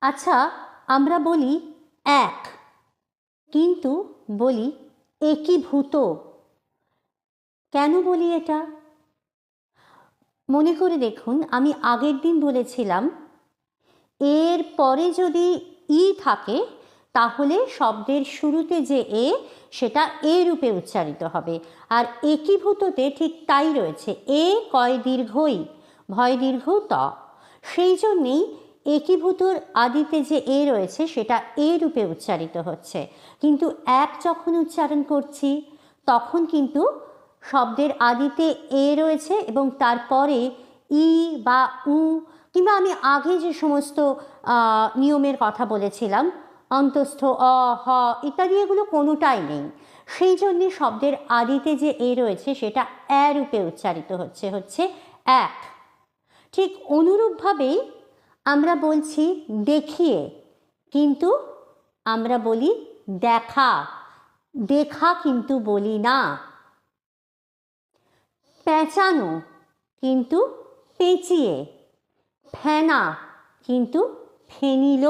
আচ্ছা, আমরা বলি এক, কিন্তু বলি একীভূত। কেন বলি এটা? মনে করে দেখুন, আমি আগের দিন বলেছিলাম এর পরে যদি ই থাকে তাহলে শব্দের শুরুতে যে এ সেটা এ রূপে উচ্চারিত হবে। আর একীভূততে ঠিক তাই রয়েছে, এ কয় দীর্ঘই, ভয় দীর্ঘ ত। সেই জন্যেই একীভূতর আদিতে যে এ রয়েছে সেটা এ রূপে উচ্চারিত হচ্ছে। কিন্তু এক যখন উচ্চারণ করছি তখন কিন্তু শব্দের আদিতে এ রয়েছে এবং তারপরে ই বা উ, কিংবা আমি আগে যে সমস্ত নিয়মের কথা বলেছিলাম, অন্তস্থ অ, হ ইত্যাদি, এগুলো কোনোটাই নেই। সেই জন্যে শব্দের আদিতে যে এ রয়েছে সেটা এ রূপে উচ্চারিত হচ্ছে এক। ঠিক অনুরূপভাবেই আমরা বলছি দেখিয়ে, কিন্তু আমরা বলি দেখা, দেখা কিন্তু বলি না। পেঁচানো, কিন্তু পেঁচিয়ে। ফেনা, কিন্তু ফেনিল।